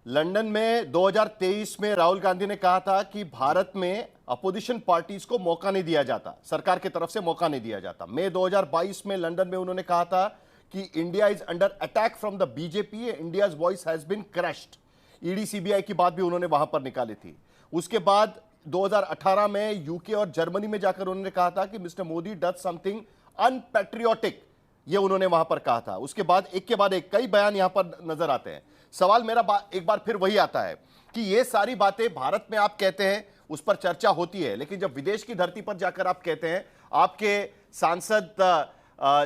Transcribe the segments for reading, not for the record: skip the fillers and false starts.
London में 2023 में राहुल गांधी ने कहा था कि भारत में अपोजिशन पार्टीज को मौका नहीं दिया जाता, सरकार की तरफ से मौका नहीं दिया जाता। मई 2022 में लंदन में उन्होंने कहा था कि India is under attack from the BJP, India's voice has been crushed. ED CBI की बात भी उन्होंने वहां पर निकाली थी। उसके बाद 2018 में यूके और जर्मनी में जाकर उन्होंने कहा था कि मिस्टर मोदी डज समथिंग अनपैट्रियोटिक, ये उन्होंने वहां पर कहा था। उसके बाद एक कई बयान यहां पर नजर आते हैं। सवाल मेरा एक बार फिर वही आता है कि ये सारी बातें भारत में आप कहते हैं उस पर चर्चा होती है, लेकिन जब विदेश की धरती पर जाकर आप कहते हैं, आपके सांसद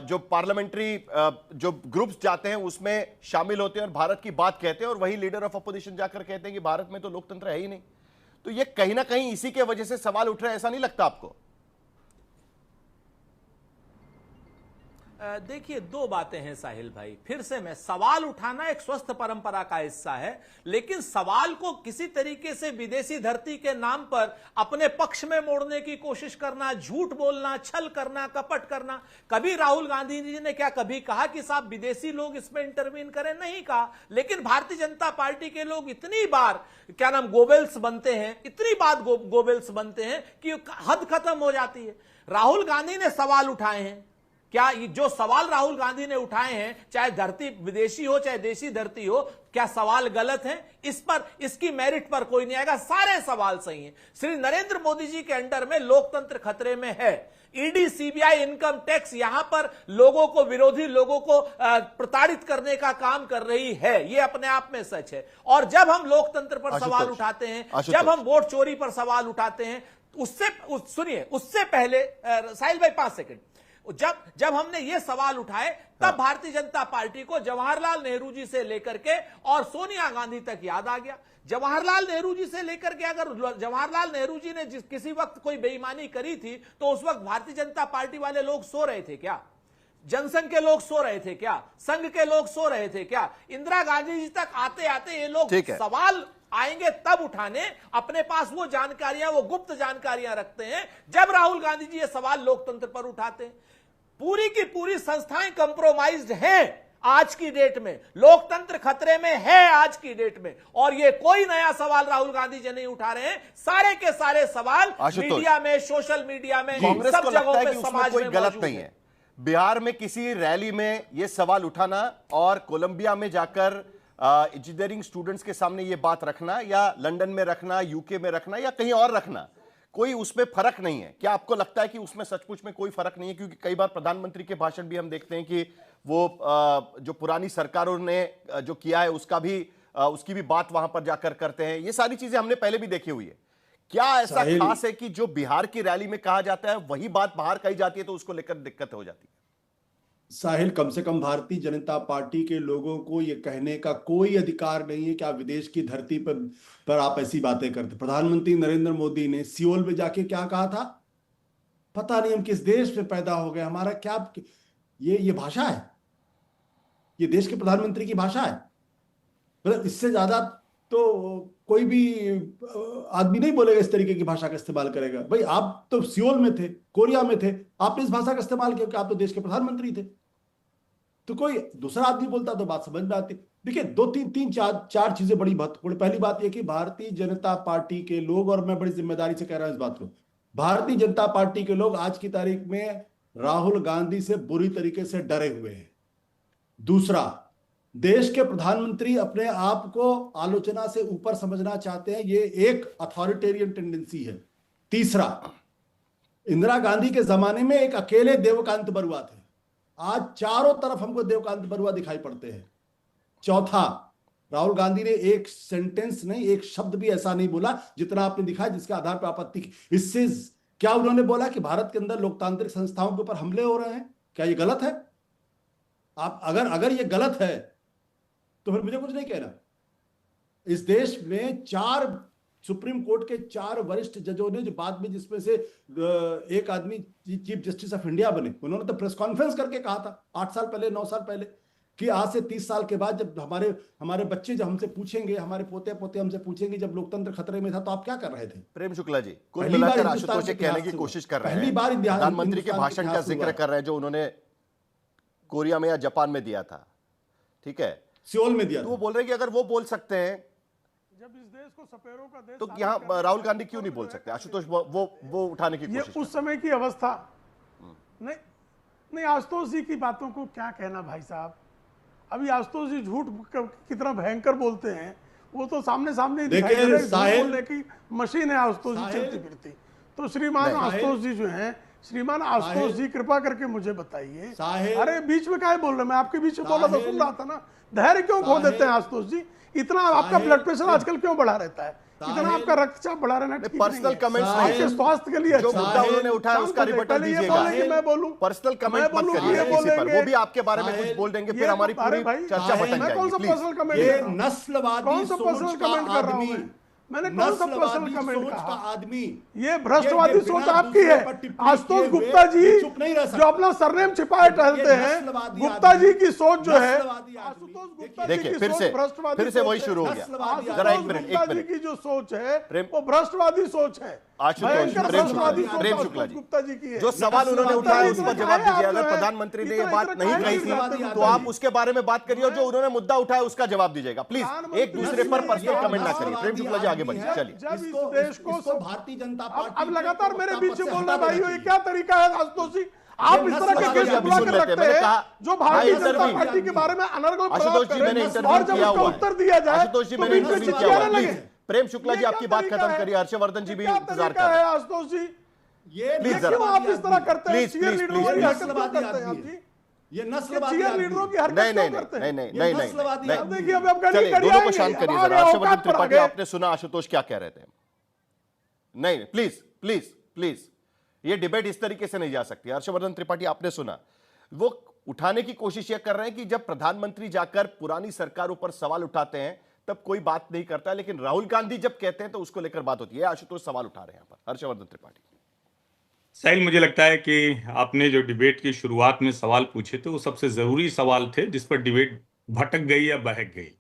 जो पार्लियामेंट्री जो ग्रुप्स जाते हैं उसमें शामिल होते हैं और भारत की बात कहते हैं, और वही लीडर ऑफ अपोजिशन जाकर कहते हैं कि भारत में तो लोकतंत्र है ही नहीं। तो ये कहीं ना कहीं इसी के वजह से सवाल उठ रहे हैं, ऐसा नहीं लगता आपको? देखिए, दो बातें हैं साहिल भाई। फिर से मैं, सवाल उठाना एक स्वस्थ परंपरा का हिस्सा है, लेकिन सवाल को किसी तरीके से विदेशी धरती के नाम पर अपने पक्ष में मोड़ने की कोशिश करना, झूठ बोलना, छल करना, कपट करना। कभी राहुल गांधी जी ने क्या कभी कहा कि साहब विदेशी लोग इसमें इंटरवीन करें? नहीं कहा। लेकिन भारतीय जनता पार्टी के लोग इतनी बार क्या नाम गोबेल्स बनते हैं, इतनी बार गोबेल्स बनते हैं कि हद खत्म हो जाती है। राहुल गांधी ने सवाल उठाए हैं, क्या ये जो सवाल राहुल गांधी ने उठाए हैं, चाहे धरती विदेशी हो चाहे देशी धरती हो, क्या सवाल गलत है? इस पर, इसकी मेरिट पर कोई नहीं आएगा, सारे सवाल सही हैं। श्री नरेंद्र मोदी जी के अंडर में लोकतंत्र खतरे में है। ईडी, सीबीआई, इनकम टैक्स यहां पर लोगों को, विरोधी लोगों को प्रताड़ित करने का काम कर रही है, यह अपने आप में सच है। और जब हम लोकतंत्र पर सवाल उठाते हैं, जब हम वोट चोरी पर सवाल उठाते हैं, उससे पहले साहिल भाई 5 सेकंड, जब हमने ये सवाल उठाए, तब भारतीय जनता पार्टी को जवाहरलाल नेहरू जी से लेकर के और सोनिया गांधी तक याद आ गया। जवाहरलाल नेहरू जी से लेकर के, अगर जवाहरलाल नेहरू जी ने किसी वक्त कोई बेईमानी करी थी तो उस वक्त भारतीय जनता पार्टी वाले लोग सो रहे थे क्या? जनसंघ के लोग सो रहे थे क्या? संघ के लोग सो रहे थे क्या? इंदिरा गांधी जी तक आते आते ये लोग सवाल आएंगे तब उठाने, अपने पास वो जानकारियां, वो गुप्त जानकारियां रखते हैं जब राहुल गांधी जी ये सवाल लोकतंत्र पर उठाते हैं। पूरी की पूरी संस्थाएं कंप्रोमाइज्ड हैं आज की डेट में, लोकतंत्र खतरे में है आज की डेट में। और ये कोई नया सवाल राहुल गांधी जी नहीं उठा रहे हैं, सारे के सारे सवाल मीडिया में, सोशल मीडिया में, सब जगहों पे, समाज में गलत नहीं है। बिहार में किसी रैली में यह सवाल उठाना और कोलंबिया में जाकर इंजीनियरिंग स्टूडेंट्स के सामने यह बात रखना, या लंदन में रखना, यूके में रखना, या कहीं और रखना, कोई उसमें फर्क नहीं है। क्या आपको लगता है कि उसमें सचमुच में कोई फर्क नहीं है? क्योंकि कई बार प्रधानमंत्री के भाषण भी हम देखते हैं कि वो जो पुरानी सरकारों ने जो किया है उसकी भी बात वहां पर जाकर करते हैं। ये सारी चीजें हमने पहले भी देखी हुई है। क्या ऐसा खास है कि जो बिहार की रैली में कहा जाता है वही बात बाहर कही जाती है तो उसको लेकर दिक्कत हो जाती है? साहिल, कम से कम भारतीय जनता पार्टी के लोगों को यह कहने का कोई अधिकार नहीं है कि आप विदेश की धरती पर आप ऐसी बातें करते। प्रधानमंत्री नरेंद्र मोदी ने सियोल में जाके क्या कहा था? पता नहीं हम किस देश में पैदा हो गए, हमारा क्या ये भाषा है? ये देश के प्रधानमंत्री की भाषा है? मतलब इससे ज्यादा तो कोई भी आदमी नहीं बोलेगा, इस तरीके की भाषा का इस्तेमाल करेगा। भाई, आप तो सियोल में थे, कोरिया में थे, आपने इस भाषा का इस्तेमाल किया कि आप तो देश के प्रधानमंत्री थे। तो कोई दूसरा आदमी बोलता तो बात समझ में आती। देखिए, चार चीजें बड़ी महत्वपूर्ण। पहली बात यह कि भारतीय जनता पार्टी के लोग, और मैं बड़ी जिम्मेदारी से कह रहा हूं इस बात को, भारतीय जनता पार्टी के लोग आज की तारीख में राहुल गांधी से बुरी तरीके से डरे हुए हैं। दूसरा, देश के प्रधानमंत्री अपने आप को आलोचना से ऊपर समझना चाहते हैं, ये एक अथॉरिटेरियन टेंडेंसी है। तीसरा, इंदिरा गांधी के जमाने में एक अकेले देवकांत बरुआ थे, आज चारों तरफ हमको देवकांत बरुआ दिखाई पड़ते हैं। चौथा, राहुल गांधी ने एक सेंटेंस नहीं, एक शब्द भी ऐसा नहीं बोला जितना आपने दिखाया जिसके आधार पर आपत्ति की। इससे क्या उन्होंने बोला कि भारत के अंदर लोकतांत्रिक संस्थाओं के ऊपर हमले हो रहे हैं? क्या ये गलत है? आप अगर ये गलत है तो फिर मुझे कुछ नहीं कहना। इस देश में सुप्रीम कोर्ट के 4 वरिष्ठ जजों ने, जो बाद में जिसमें से एक आदमी चीफ जस्टिस ऑफ इंडिया बने, उन्होंने तो प्रेस कॉन्फ्रेंस करके कहा था 8 साल पहले, 9 साल पहले, कि आज से 30 साल के बाद जब हमारे बच्चे जब हमसे पूछेंगे, हमारे पोते पोते हमसे पूछेंगे जब लोकतंत्र खतरे में था तो आप क्या कर रहे थे? प्रेम शुक्ला जी, कुल मिलाकर आशुतोष से कहने की कोशिश कर रहे हैं, पहली बार प्रधानमंत्री के भाषण का जिक्र कर रहे हैं जो उन्होंने कोरिया में या जापान में दिया था, ठीक है, सियोल में दिया। तो वो बोल रहे हैं कि अगर वो बोल सकते हैं जब इस देश को सपेरों का देश तो साबित यहाँ करना राहुल है, गांधी क्यों नहीं बोल सकते आशुतोष? वो उठाने की ये कोशिश उस समय की अवस्था नहीं। नहीं, आशुतोष जी की बातों को क्या कहना भाई साहब। अभी आशुतोष जी झूठ कितना भयंकर बोलते हैं, वो तो सामने सामने ही दिखाई देखिए, दे रहा है। झूठ साहिल- बोलने की मशीन है आशुतोष जी साहिल- चलती फिरती। तो श्रीमान नहीं। आशुतोष जी जो हैं, श्रीमान आशुतोष साहिल- जी कृपा करके मुझे बताइए। साहिल- अरे बीच में काहे बोल रहे हैं? मैं आपके बीच में बोला तो साहिल- सुन रहा था ना। धैर्य क्यों खो साहिल- देते हैं आशुतोष जी? इतना आपका साहिल- ब्लड प्रेशर आजकल क्यों बढ़ा रहता है? इतना साहिल- आपका रक्तचाप बढ़ा रहना ठीक नहीं पर्सनल है। कमेंट्स साहिल- आपके स्वास्थ्य के लिए जो अच्छा मुद्दा है। उन्होंने उठाया शांत उसका हो जाए। रिबटल पहले ये दीजिएगा। बोले कि मैं बोलूं, पर्सनल मैं कमेंट मत बोलूं कि करिए ये किसी पर। बोलेंगे। वो भी आपके बारे में कुछ साहिल- बोल देंगे, ये फिर हमारी अरे पूरी भाई, चर्चा साहिल- भटक मैं कौन सा जाएगी। पर्सनल प्लीज कमेंट ये कर रहा हूं? नस्लवादी कौन सा सोच पर्सनल का कमेंट कर रहा हूं आदमी, मैं? मैंने कौन सा पर्सनल नस्लवादी कमेंट सोच का कहा? आदमी, ये भ्रष्टवादी ये सोच बिना आपकी दूसरे है। पर टिप्पणी आशुतोष किए हुए गुप्ता जी ये चुप नहीं रह जो सकते। अपना सरनेम छिपाए टहलते हैं, नस्लवादी गुप्ता आदमी, जी की सोच जो है, नस्लवादी आदमी, आशुतोष गुप्ता जी देखिए की फिर सोच से भ्रष्टवादी वही सोच शुरू हो है। गया। नस्लवादी जरा एक आशुतोष मिनट, गुप्ता एक जी मिनट। की जो सोच है प्रेम- वो भ्रष्टवादी सोच है। आशुतोष, भयंकर प्रेम भ्रष्टवादी शुक्ला जी, सोच प्रेम आशुतोष शुक्ला जी। गुप्ता जी की है। जो सवाल उन्होंने नस्लवादी उठाया आदमी उस पर जो जवाब है, दीजिए। आप अगर जो है, प्रधानमंत्री ने ये इतना- बात इतना नहीं काहे कही नहीं जाते थी हो? तो आप उसके बारे में बात करिए, और जो उन्होंने मुद्दा उठाया उसका जवाब दीजिएगा। प्लीज एक दूसरे पर पर्सनल कमेंट ना करिए। प्रेम शुक्ला जी आगे बढ़िए, चलिए। जब इस इसको- देश को इसको भारतीय जनता पार्टी अब के लगातार मेरे प्रवक्ता बीच पद में से बोलना हटा भाई, देना ये चाहिए। क्या तरीका है आशुतोष जी? आप इस तरह के नस्लवादी केस अभी बुला सुन कर लेते रखते हैं। मैंने हैं कहा- जो भारतीय हाँ, जनता इंटरव्यू- पार्टी के बारे में अनर्गल आशुतोष जी मैंने इंटरव्यू किया हुआ है। उत्तर दिया जाए आशुतोष जी तो मैंने बीच में इंटरव्यू किया चिचियाने हुआ है। लगे। प्लीज प्रेम शुक्ला जी ये आपकी क्या बात तरीका खत्म है? करिए। हर्षवर्धन जी भी क्या इंतजार तरीका कर है रहे हैं। आशुतोष जी? ये प्लीज क्यों जरा। आप इस तरह करते हैं? प्लीज, चीयर प्लीज, लीडरों प्लीज। की ये हरकत क्यों नस्लवादी करते हैं आप आदमी जी? है। ये ये नस्लवादी चीयर आदमी लीडरों है। की हरकत नहीं क्यों नहीं करते नहीं हैं? नहीं ये नहीं नहीं नस्लवादी नहीं। अब आदमी देखिए, है। अब आप चलिए कड़ी दोनों को आएंगे। शांत करिए अब जरा। आगे हर्षवर्धन औकात पर आ त्रिपाठी गए। आपने सुना आशुतोष क्या कह रहे थे? नहीं प्लीज प्लीज प्लीज, ये डिबेट इस तरीके से नहीं जा सकती। हर्षवर्धन त्रिपाठी आपने सुना, वो उठाने की कोशिश यह कर रहे हैं कि जब प्रधानमंत्री जाकर पुरानी सरकारों पर सवाल उठाते हैं तब कोई बात नहीं करता, लेकिन राहुल गांधी जब कहते हैं तो उसको लेकर बात होती है। आशुतोष सवाल उठा रहे हैं यहां पर। हर्षवर्धन त्रिपाठी। साहिल, मुझे लगता है कि आपने जो डिबेट की शुरुआत में सवाल पूछे थे वो सबसे जरूरी सवाल थे जिस पर डिबेट भटक गई या बहक गई।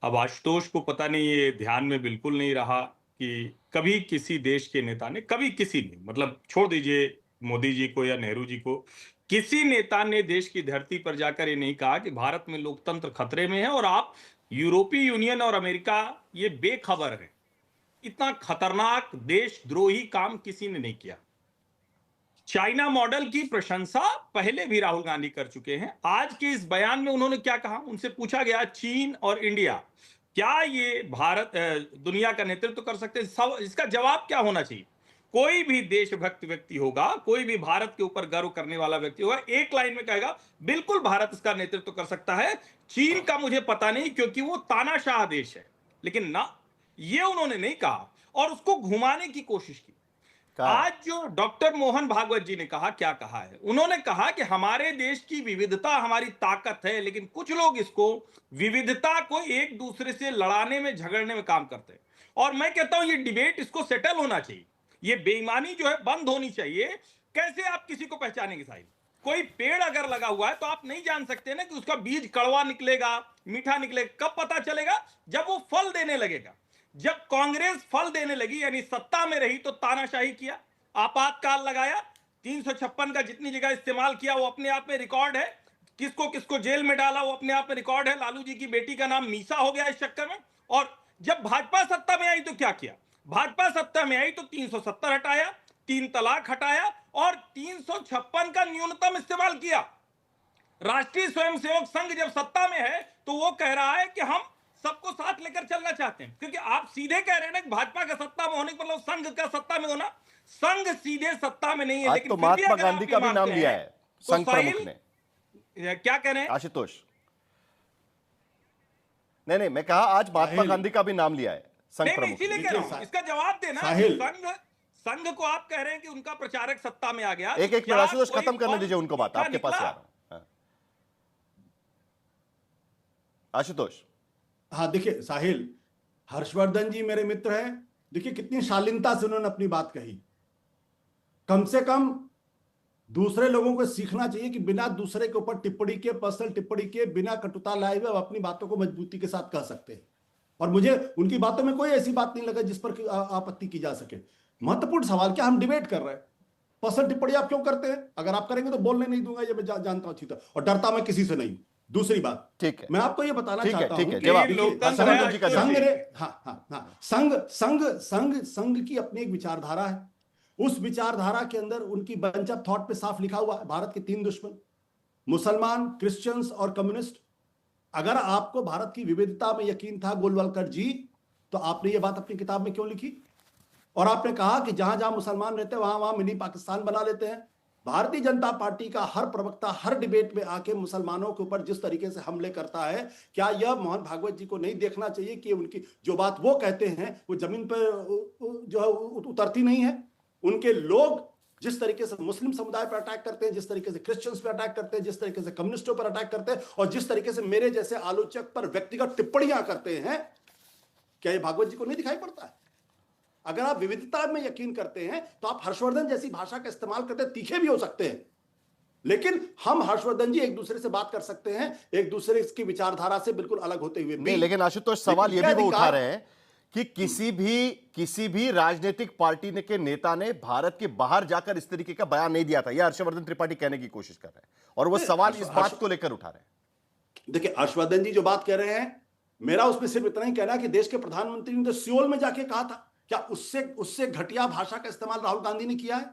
अब आशुतोष को पता नहीं, ये ध्यान में बिल्कुल नहीं रहा कि कभी किसी देश के नेता ने, कभी किसी ने, मतलब छोड़ दीजिए मोदी जी को या नेहरू जी को, किसी नेता ने देश की धरती पर जाकर ये नहीं कहा कि भारत में लोकतंत्र खतरे में है और आप यूरोपीय यूनियन और अमेरिका ये बेखबर है। इतना खतरनाक देशद्रोही काम किसी ने नहीं किया। चाइना मॉडल की प्रशंसा पहले भी राहुल गांधी कर चुके हैं। आज के इस बयान में उन्होंने क्या कहा? उनसे पूछा गया चीन और इंडिया क्या ये भारत दुनिया का नेतृत्व कर सकते हैं? सब इसका जवाब क्या होना चाहिए? कोई भी देशभक्त व्यक्ति होगा, कोई भी भारत के ऊपर गर्व करने वाला व्यक्ति होगा, एक लाइन में कहेगा बिल्कुल भारत इसका नेतृत्व कर सकता है। चीन का मुझे पता नहीं क्योंकि वो तानाशाह देश है। लेकिन ना, ये उन्होंने नहीं कहा और उसको घुमाने की कोशिश की। आज जो डॉक्टर मोहन भागवत जी ने कहा, क्या कहा है? उन्होंने कहा कि हमारे देश की विविधता हमारी ताकत है, लेकिन कुछ लोग इसको विविधता को एक दूसरे से लड़ाने में, झगड़ने में काम करते हैं। और मैं कहता हूं ये डिबेट, इसको सेटल होना चाहिए। ये बेईमानी जो है बंद होनी चाहिए। कैसे आप किसी को पहचानेंगे साहिब? कोई पेड़ अगर लगा हुआ है तो आप नहीं जान सकते ना कि उसका बीज कड़वा निकलेगा, मीठा निकलेगा। कब पता चलेगा? जब वो फल देने लगेगा। जब कांग्रेस फल देने लगी, यानी सत्ता में रही, तो तानाशाही किया, आपातकाल लगाया, 356 का जितनी जगह इस्तेमाल किया वो अपने आप में रिकॉर्ड है। किसको किसको जेल में डाला वो अपने आप में रिकॉर्ड है। लालू जी की बेटी का नाम मीसा हो गया इस चक्कर में। और जब भाजपा सत्ता में आई तो क्या किया? भाजपा सत्ता में आई तो 370 हटाया, 3 तलाक हटाया और 356 का न्यूनतम इस्तेमाल किया। राष्ट्रीय स्वयंसेवक संघ जब सत्ता में है तो वो कह रहा है कि हम सबको साथ लेकर चलना चाहते हैं। क्योंकि आप सीधे कह रहे हैं ना कि भाजपा का सत्ता में होने का मतलब संघ का सत्ता में होना। संघ सीधे सत्ता में नहीं है, आज लेकिन तो फिर भी महात्मा अगर गांधी आप का ये भी नाम मानते लिया हैं, है तो संघ प्रमुख साहिल, ने। क्या कह रहे हैं? आशुतोष, नहीं नहीं, मैं कहा आज महात्मा साहिल। गांधी का भी नाम लिया है संघ नहीं, प्रमुख ने। इसीलिए कह रहा हूं, देखिए, इसका जवाब देना। साहिल। संघ को आप कह रहे हैं कि उनका प्रचारक सत्ता में आ गया। एक एक क्या मिनट आशुतोष, कोई खत्म करने फल दीजिए उनको बात, मीठा आपके पास निकला? आ रहा हूं। हाँ। आशुतोष, हाँ देखिए साहिल, हर्षवर्धन जी मेरे मित्र हैं। देखिए कितनी शालीनता से उन्होंने अपनी बात कही। कम से कम दूसरे लोगों को सीखना चाहिए कि बिना दूसरे के ऊपर टिप्पणी के, पर्सनल टिप्पणी के, बिना कटुता लाए हुए अपनी बातों को मजबूती के साथ कह सकते हैं। और मुझे उनकी बातों में कोई ऐसी बात नहीं लगा जिस पर आपत्ति की जा सके। महत्वपूर्ण सवाल, क्या हम डिबेट कर रहे हैं? पर्सनल टिप्पणी आप क्यों करते हैं? अगर आप करेंगे तो बोलने नहीं दूंगा, ये मैं जानता हूं अच्छी तरह, और डरता मैं किसी से नहीं। दूसरी बात, ठीक है, मैं आपको ये बताना ठीक है, चाहता ठीक हूं है, कि जवाब देखिए, लोकतंत्र संघ- हर्षवर्धन जी का संघ जवाब। रे- हाँ हाँ हाँ, संघ संघ संघ संघ की अपनी एक विचारधारा है। उस विचारधारा के अंदर उनकी बंच ऑफ थॉट पे साफ लिखा हुआ है, भारत के 3 दुश्मन, मुसलमान, क्रिश्चियंस और कम्युनिस्ट। अगर आपको भारत की विविधता में यकीन था गोलवलकर जी, तो आपने ये बात अपनी किताब में क्यों लिखी? और आपने कहा कि जहां जहां मुसलमान रहते हैं वहां वहां मिनी पाकिस्तान बना लेते हैं। भारतीय जनता पार्टी का हर प्रवक्ता हर डिबेट में आके मुसलमानों के ऊपर जिस तरीके से हमले करता है, क्या यह मोहन भागवत जी को नहीं देखना चाहिए कि उनकी जो बात वो कहते हैं वो जमीन पर जो है उतरती नहीं है? उनके लोग जिस तरीके से मुस्लिम समुदाय पर अटैक करते हैं, जिस तरीके से क्रिश्चियंस पर अटैक करते हैं, जिस तरीके से कम्युनिस्टों पर अटैक करते हैं, और जिस तरीके से मेरे जैसे आलोचक पर व्यक्तिगत टिप्पणियां करते हैं, क्या ये भागवत जी को नहीं दिखाई पड़ता है? अगर आप विविधता में यकीन करते हैं तो आप हर्षवर्धन जैसी भाषा का इस्तेमाल करते हैं, तीखे भी हो सकते हैं, लेकिन हम हर्षवर्धन जी एक दूसरे से बात कर सकते हैं, एक दूसरे की विचारधारा से बिल्कुल अलग होते हुए भी। नहीं, लेकिन आशुतोष सवाल लेकिन ये भी वो अधिकार- उठा रहे हैं कि किसी भी राजनीतिक पार्टी ने के नेता ने भारत के बाहर जाकर इस तरीके का बयान नहीं दिया था, यह हर्षवर्धन त्रिपाठी कहने की कोशिश कर रहे हैं, और वो सवाल इस बात को लेकर उठा रहे हैं। देखिए, हर्षवर्धन जी जो बात कह रहे हैं, मेरा उसमें सिर्फ इतना ही कहना है कि देश के प्रधानमंत्री ने तो सियोल में जाके कहा था, क्या उससे घटिया भाषा का इस्तेमाल राहुल गांधी ने किया है?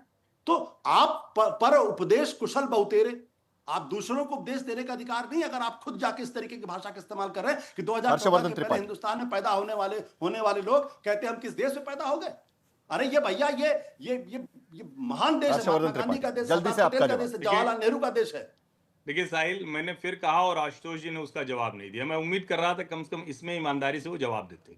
तो आप पर उपदेश कुशल बहुतेरे, आप दूसरों को उपदेश देने का अधिकार नहीं, अगर आप खुद जाके इस तरीके की भाषा का इस्तेमाल कर रहे हैं कि 2014 के पहले हिंदुस्तान में पैदा होने वाले लोग कहते हैं हम किस देश में पैदा हो गए। अरे ये भैया, ये महान देश है, महात्मा गांधी का देश, जल्दी से सरदार आपका पटेल का देश है, जवाहरलाल नेहरू का देश है। देखिए साहिल, मैंने फिर कहा और आशुतोष जी ने उसका जवाब नहीं दिया। मैं उम्मीद कर रहा था कम से कम इसमें ईमानदारी से वो जवाब देते।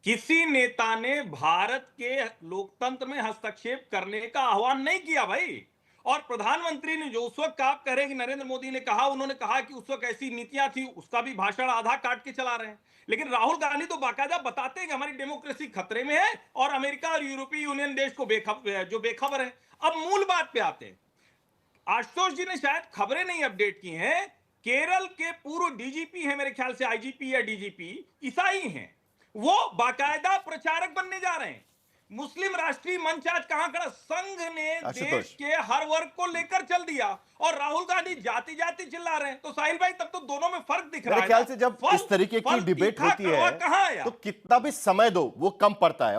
किसी नेता ने भारत के लोकतंत्र में हस्तक्षेप करने का आह्वान नहीं किया भाई। और प्रधानमंत्री ने जो उस वक्त आप कह रहे हैं कि नरेंद्र मोदी ने कहा, उन्होंने कहा कि उस वक्त ऐसी नीतियां थी, उसका भी भाषण आधा काट के चला रहे हैं। लेकिन राहुल गांधी तो बाकायदा बताते हैं कि हमारी डेमोक्रेसी खतरे में है और अमेरिका और यूरोपीय यूनियन देश को बेखबर है। अब मूल बात पे आते हैं। आशुतोष जी ने शायद खबरें नहीं अपडेट की हैं। केरल के पूर्व डीजीपी है, मेरे ख्याल से आईजीपी या डीजीपी, ईसाई हैं, वो बाकायदा प्रचारक बनने जा रहे हैं। मुस्लिम राष्ट्रीय मंच आज कहां खड़ा? संघ ने देश के हर वर्ग को लेकर चल दिया और राहुल गांधी जाति जाति चिल्ला रहे हैं। तो साहिल भाई, तब तो दोनों में फर्क दिख रहा है। मेरे ख्याल से जब इस तरीके की डिबेट होती है तो कितना भी समय दो वो कम पड़ता है।